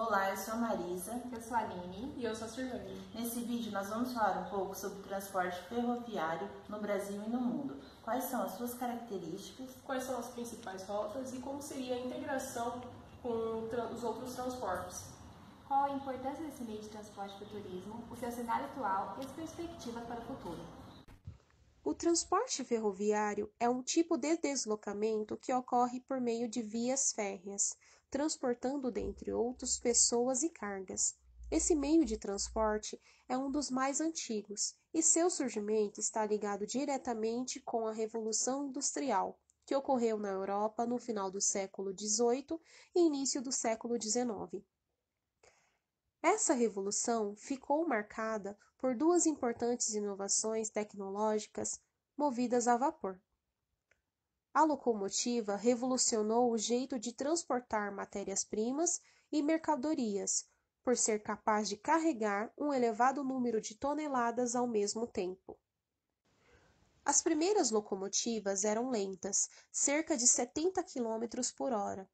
Olá, eu sou a Marisa. Eu sou a Aline. E eu sou a Sirlane. Nesse vídeo nós vamos falar um pouco sobre o transporte ferroviário no Brasil e no mundo. Quais são as suas características? Quais são as principais rotas e como seria a integração com os outros transportes? Qual a importância desse meio de transporte para o turismo, o seu cenário atual e as perspectivas para o futuro? O transporte ferroviário é um tipo de deslocamento que ocorre por meio de vias férreas, transportando, dentre outros, pessoas e cargas. Esse meio de transporte é um dos mais antigos e seu surgimento está ligado diretamente com a Revolução Industrial, que ocorreu na Europa no final do século XVIII e início do século XIX. Essa revolução ficou marcada por duas importantes inovações tecnológicas movidas a vapor. A locomotiva revolucionou o jeito de transportar matérias-primas e mercadorias, por ser capaz de carregar um elevado número de toneladas ao mesmo tempo. As primeiras locomotivas eram lentas, cerca de 70 km por hora.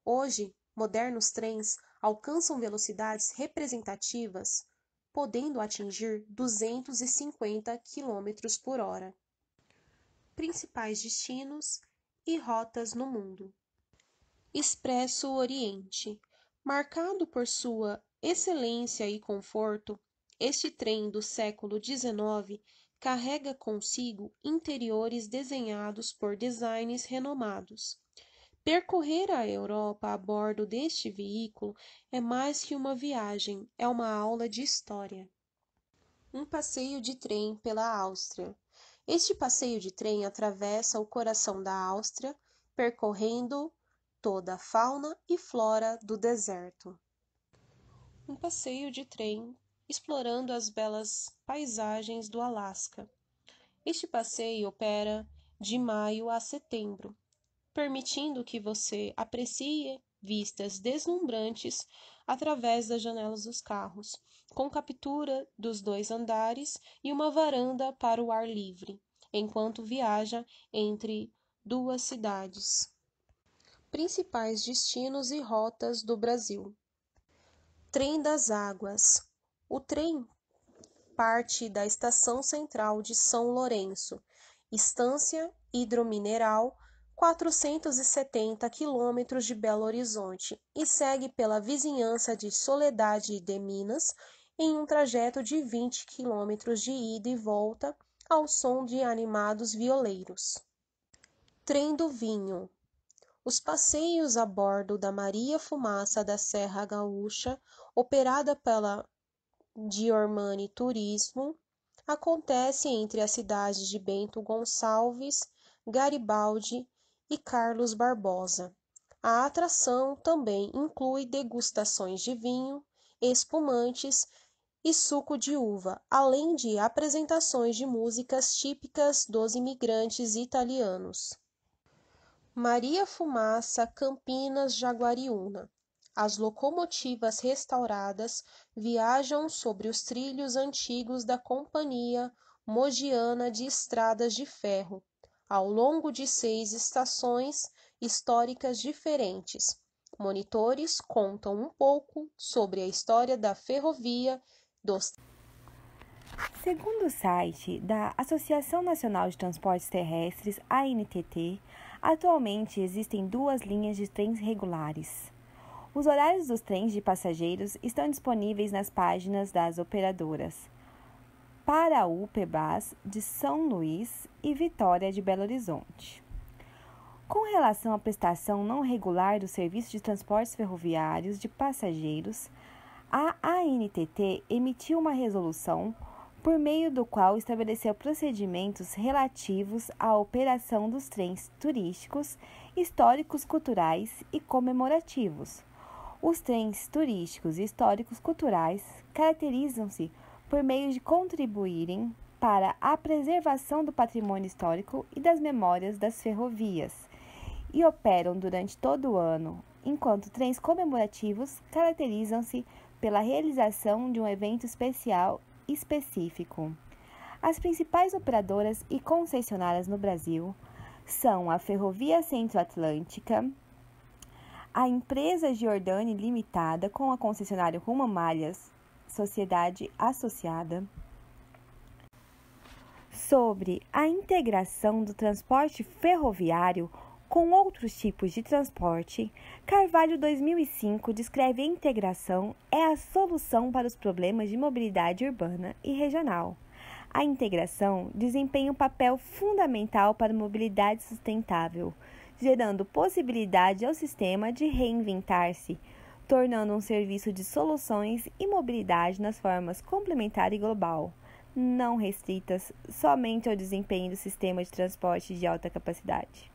Hoje, modernos trens alcançam velocidades representativas, podendo atingir 250 km por hora. Principais destinos e rotas no mundo. Expresso Oriente. Marcado por sua excelência e conforto, este trem do século XIX carrega consigo interiores desenhados por designers renomados. Percorrer a Europa a bordo deste veículo é mais que uma viagem, é uma aula de história. Um passeio de trem pela Áustria. Este passeio de trem atravessa o coração da Áustria, percorrendo toda a fauna e flora do deserto. Um passeio de trem explorando as belas paisagens do Alasca. Este passeio opera de maio a setembro, permitindo que você aprecie vistas deslumbrantes através das janelas dos carros, com captura dos 2 andares e uma varanda para o ar livre, enquanto viaja entre duas cidades. Principais destinos e rotas do Brasil. Trem das Águas. O trem parte da Estação Central de São Lourenço, Estância Hidromineral, 470 quilômetros de Belo Horizonte, e segue pela vizinhança de Soledade de Minas em um trajeto de 20 quilômetros de ida e volta ao som de animados violeiros. Trem do Vinho. Os passeios a bordo da Maria Fumaça da Serra Gaúcha, operada pela Diormani Turismo, acontece entre as cidades de Bento Gonçalves, Garibaldi e Carlos Barbosa. A atração também inclui degustações de vinho, espumantes e suco de uva, além de apresentações de músicas típicas dos imigrantes italianos. Maria Fumaça, Campinas, Jaguariúna. As locomotivas restauradas viajam sobre os trilhos antigos da Companhia Mogiana de Estradas de Ferro, ao longo de 6 estações históricas diferentes. Monitores contam um pouco sobre a história da ferrovia dos. Segundo o site da Associação Nacional de Transportes Terrestres, ANTT, atualmente existem 2 linhas de trens regulares. Os horários dos trens de passageiros estão disponíveis nas páginas das operadoras Paraú-Pebas de São Luís e Vitória de Belo Horizonte. Com relação à prestação não regular do serviço de transportes ferroviários de passageiros, a ANTT emitiu uma resolução por meio do qual estabeleceu procedimentos relativos à operação dos trens turísticos, históricos, culturais e comemorativos. Os trens turísticos e históricos culturais caracterizam-se por meio de contribuírem para a preservação do patrimônio histórico e das memórias das ferrovias e operam durante todo o ano, enquanto trens comemorativos caracterizam-se pela realização de um evento especial específico. As principais operadoras e concessionárias no Brasil são a Ferrovia Centro-Atlântica, a empresa Giordani Limitada com a concessionária Rumo Malhas, sociedade associada. Sobre a integração do transporte ferroviário com outros tipos de transporte, Carvalho 2005 descreve a integração é a solução para os problemas de mobilidade urbana e regional. A integração desempenha um papel fundamental para a mobilidade sustentável, gerando possibilidade ao sistema de reinventar-se, tornando um serviço de soluções e mobilidade nas formas complementar e global, não restritas somente ao desempenho do sistema de transporte de alta capacidade.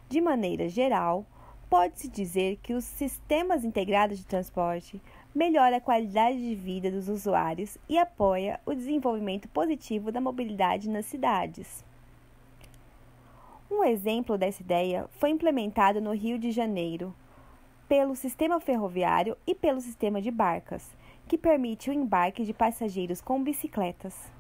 De maneira geral, pode-se dizer que os sistemas integrados de transporte melhoram a qualidade de vida dos usuários e apoia o desenvolvimento positivo da mobilidade nas cidades. Um exemplo dessa ideia foi implementado no Rio de Janeiro pelo sistema ferroviário e pelo sistema de barcas, que permite o embarque de passageiros com bicicletas.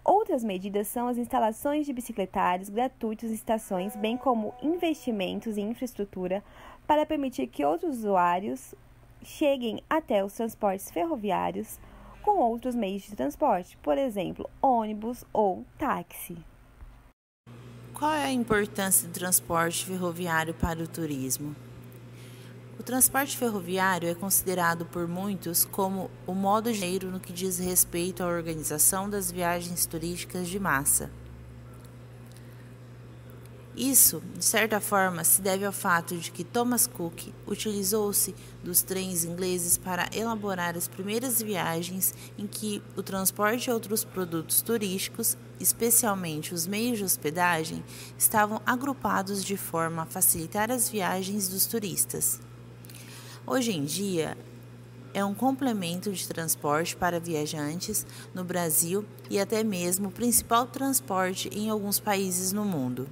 Outras medidas são as instalações de bicicletários gratuitos em estações, bem como investimentos em infraestrutura para permitir que outros usuários cheguem até os transportes ferroviários com outros meios de transporte, por exemplo, ônibus ou táxi. Qual é a importância do transporte ferroviário para o turismo? O transporte ferroviário é considerado por muitos como o modo pioneiro no que diz respeito à organização das viagens turísticas de massa. Isso, de certa forma, se deve ao fato de que Thomas Cook utilizou-se dos trens ingleses para elaborar as primeiras viagens em que o transporte de outros produtos turísticos, especialmente os meios de hospedagem, estavam agrupados de forma a facilitar as viagens dos turistas. Hoje em dia, é um complemento de transporte para viajantes no Brasil e até mesmo o principal transporte em alguns países no mundo.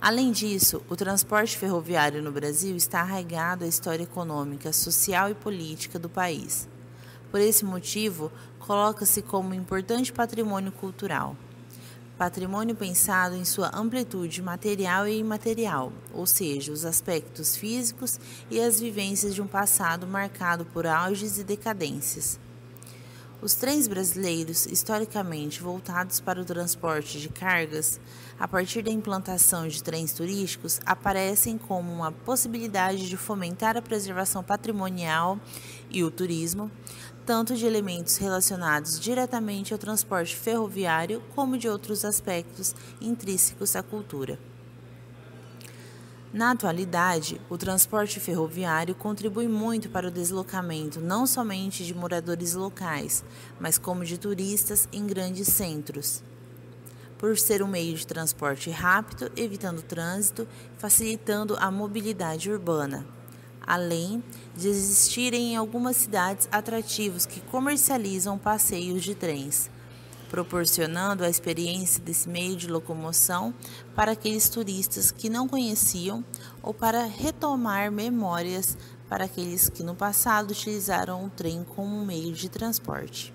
Além disso, o transporte ferroviário no Brasil está arraigado à história econômica, social e política do país. Por esse motivo, coloca-se como importante patrimônio cultural. Patrimônio pensado em sua amplitude material e imaterial, ou seja, os aspectos físicos e as vivências de um passado marcado por auges e decadências. Os trens brasileiros, historicamente voltados para o transporte de cargas, a partir da implantação de trens turísticos, aparecem como uma possibilidade de fomentar a preservação patrimonial e o turismo, tanto de elementos relacionados diretamente ao transporte ferroviário, como de outros aspectos intrínsecos à cultura. Na atualidade, o transporte ferroviário contribui muito para o deslocamento não somente de moradores locais, mas como de turistas em grandes centros. Por ser um meio de transporte rápido, evitando o trânsito, facilitando a mobilidade urbana, além de existirem em algumas cidades atrativos que comercializam passeios de trens, proporcionando a experiência desse meio de locomoção para aqueles turistas que não conheciam ou para retomar memórias para aqueles que no passado utilizaram o trem como um meio de transporte.